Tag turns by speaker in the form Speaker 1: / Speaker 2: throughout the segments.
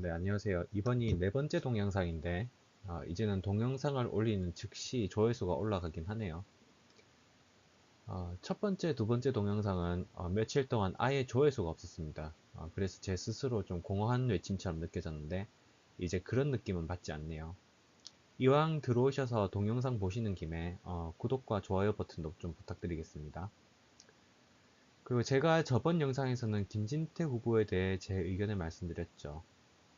Speaker 1: 네, 안녕하세요. 이번이 네 번째 동영상인데, 이제는 동영상을 올리는 즉시 조회수가 올라가긴 하네요. 첫 번째, 두 번째 동영상은 며칠 동안 아예 조회수가 없었습니다. 그래서 제 스스로 좀 공허한 외침처럼 느껴졌는데, 이제 그런 느낌은 받지 않네요. 이왕 들어오셔서 동영상 보시는 김에 구독과 좋아요 버튼도 좀 부탁드리겠습니다. 그리고 제가 저번 영상에서는 김진태 후보에 대해 제 의견을 말씀드렸죠.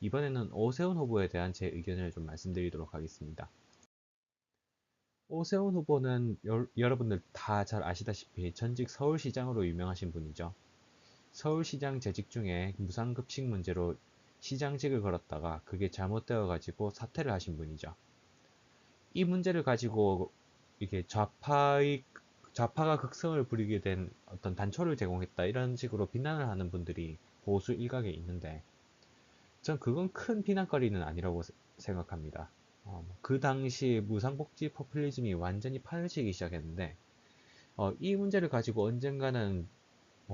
Speaker 1: 이번에는 오세훈 후보에 대한 제 의견을 좀 말씀드리도록 하겠습니다. 오세훈 후보는 여러분들 다 잘 아시다시피 전직 서울시장으로 유명하신 분이죠. 서울시장 재직 중에 무상급식 문제로 시장직을 걸었다가 그게 잘못되어 가지고 사퇴를 하신 분이죠. 이 문제를 가지고 이게 좌파가 극성을 부리게 된 어떤 단초를 제공했다 이런 식으로 비난을 하는 분들이 보수 일각에 있는데 전 그건 큰 비난거리는 아니라고 생각합니다. 그 당시 무상복지 포퓰리즘이 완전히 파열치기 시작했는데 이 문제를 가지고 언젠가는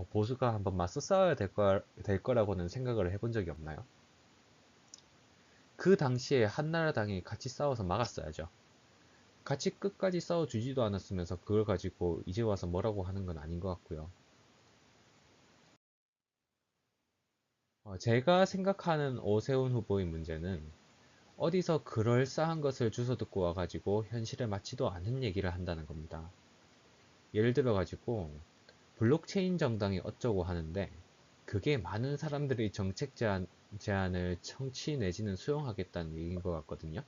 Speaker 1: 보수가 한번 맞서 싸워야 될 거라고는 생각을 해본 적이 없나요? 그 당시에 한나라당이 같이 싸워서 막았어야죠. 같이 끝까지 싸워주지도 않았으면서 그걸 가지고 이제 와서 뭐라고 하는 건 아닌 것 같고요. 제가 생각하는 오세훈 후보의 문제는 어디서 그럴싸한 것을 주워 듣고 와가지고 현실에 맞지도 않은 얘기를 한다는 겁니다. 예를 들어가지고 블록체인 정당이 어쩌고 하는데 그게 많은 사람들의 정책 제안을 청취 내지는 수용하겠다는 얘기인 것 같거든요.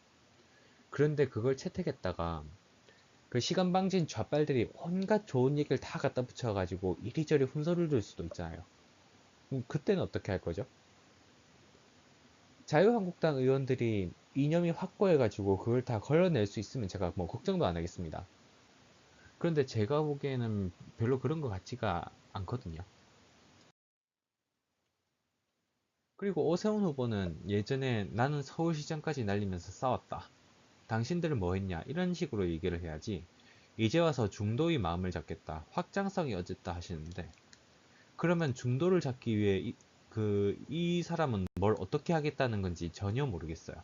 Speaker 1: 그런데 그걸 채택했다가 그 시간방진 좌빨들이 온갖 좋은 얘기를 다 갖다 붙여가지고 이리저리 훈서를 둘 수도 있잖아요. 그럼 그때는 어떻게 할 거죠? 자유한국당 의원들이 이념이 확고해가지고 그걸 다 걸러낼 수 있으면 제가 뭐 걱정도 안 하겠습니다. 그런데 제가 보기에는 별로 그런 것 같지가 않거든요. 그리고 오세훈 후보는 예전에 나는 서울시장까지 날리면서 싸웠다. 당신들은 뭐 했냐? 이런 식으로 얘기를 해야지. 이제 와서 중도의 마음을 잡겠다. 확장성이 어쨌다 하시는데 그러면 중도를 잡기 위해 이 사람은 뭘 어떻게 하겠다는 건지 전혀 모르겠어요.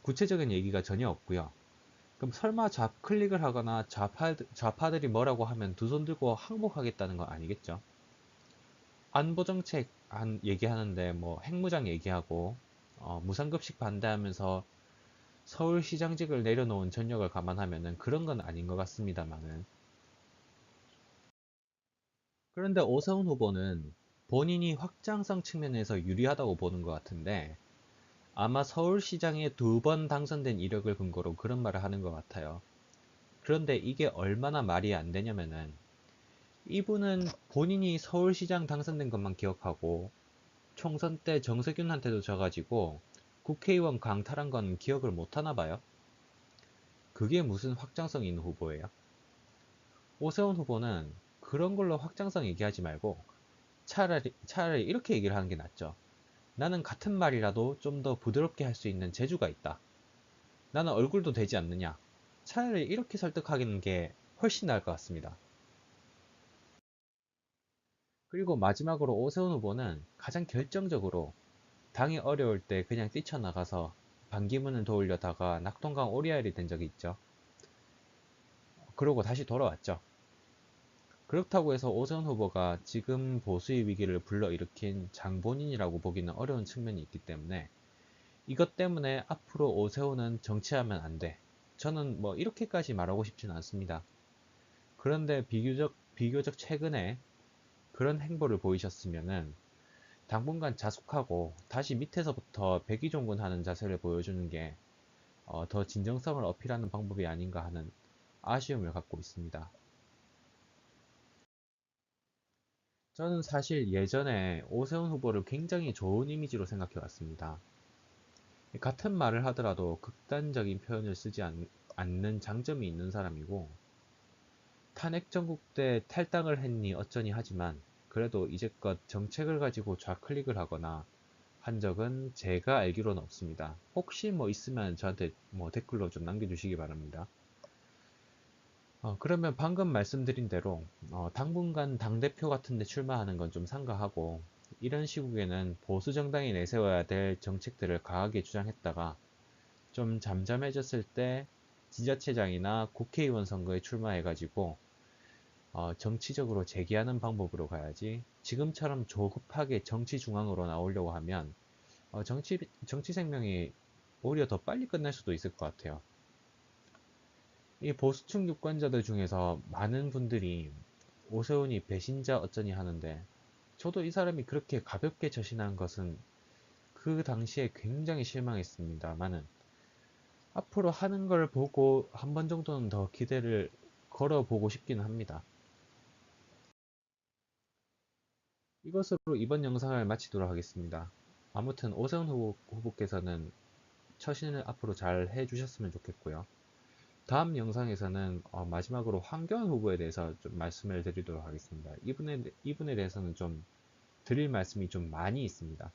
Speaker 1: 구체적인 얘기가 전혀 없고요. 그럼 설마 좌클릭을 하거나 좌파들이 뭐라고 하면 두 손 들고 항복하겠다는 건 아니겠죠? 안보 정책 얘기하는데 뭐 핵무장 얘기하고 무상급식 반대하면서 서울시장직을 내려놓은 전력을 감안하면은 그런 건 아닌 것 같습니다만은 그런데 오세훈 후보는 본인이 확장성 측면에서 유리하다고 보는 것 같은데 아마 서울시장에 두 번 당선된 이력을 근거로 그런 말을 하는 것 같아요. 그런데 이게 얼마나 말이 안 되냐면은 이분은 본인이 서울시장 당선된 것만 기억하고 총선 때 정세균한테도 져가지고 국회의원 강탈한 건 기억을 못 하나 봐요. 그게 무슨 확장성 있는 후보예요? 오세훈 후보는 그런 걸로 확장성 얘기하지 말고 차라리 이렇게 얘기를 하는 게 낫죠. 나는 같은 말이라도 좀 더 부드럽게 할 수 있는 재주가 있다. 나는 얼굴도 되지 않느냐. 차라리 이렇게 설득하는 게 훨씬 나을 것 같습니다. 그리고 마지막으로 오세훈 후보는 가장 결정적으로 당이 어려울 때 그냥 뛰쳐나가서 반기문을 도우려다가 낙동강 오리알이 된 적이 있죠. 그러고 다시 돌아왔죠. 그렇다고 해서 오세훈 후보가 지금 보수의 위기를 불러일으킨 장본인이라고 보기는 어려운 측면이 있기 때문에 이것 때문에 앞으로 오세훈은 정치하면 안 돼. 저는 뭐 이렇게까지 말하고 싶지는 않습니다. 그런데 비교적 최근에 그런 행보를 보이셨으면은 당분간 자숙하고 다시 밑에서부터 백의종군하는 자세를 보여주는 게 더 진정성을 어필하는 방법이 아닌가 하는 아쉬움을 갖고 있습니다. 저는 사실 예전에 오세훈 후보를 굉장히 좋은 이미지로 생각해 왔습니다. 같은 말을 하더라도 극단적인 표현을 쓰지 않는 장점이 있는 사람이고, 탄핵 정국 때 탈당을 했니 어쩌니 하지만, 그래도 이제껏 정책을 가지고 좌클릭을 하거나 한 적은 제가 알기로는 없습니다. 혹시 뭐 있으면 저한테 뭐 댓글로 좀 남겨주시기 바랍니다. 그러면 방금 말씀드린 대로 당분간 당대표 같은 데 출마하는 건 좀 삼가하고 이런 시국에는 보수 정당이 내세워야 될 정책들을 강하게 주장했다가 좀 잠잠해졌을 때 지자체장이나 국회의원 선거에 출마해가지고 정치적으로 재기하는 방법으로 가야지 지금처럼 조급하게 정치 중앙으로 나오려고 하면 정치 생명이 오히려 더 빨리 끝날 수도 있을 것 같아요. 이 보수층 유권자들 중에서 많은 분들이 오세훈이 배신자 어쩌니 하는데 저도 이 사람이 그렇게 가볍게 처신한 것은 그 당시에 굉장히 실망했습니다만은 앞으로 하는 걸 보고 한 번 정도는 더 기대를 걸어보고 싶기는 합니다. 이것으로 이번 영상을 마치도록 하겠습니다. 아무튼 오세훈 후보께서는 처신을 앞으로 잘 해주셨으면 좋겠고요. 다음 영상에서는 마지막으로 황교안 후보에 대해서 좀 말씀을 드리도록 하겠습니다. 이분에 대해서는 좀 드릴 말씀이 좀 많이 있습니다.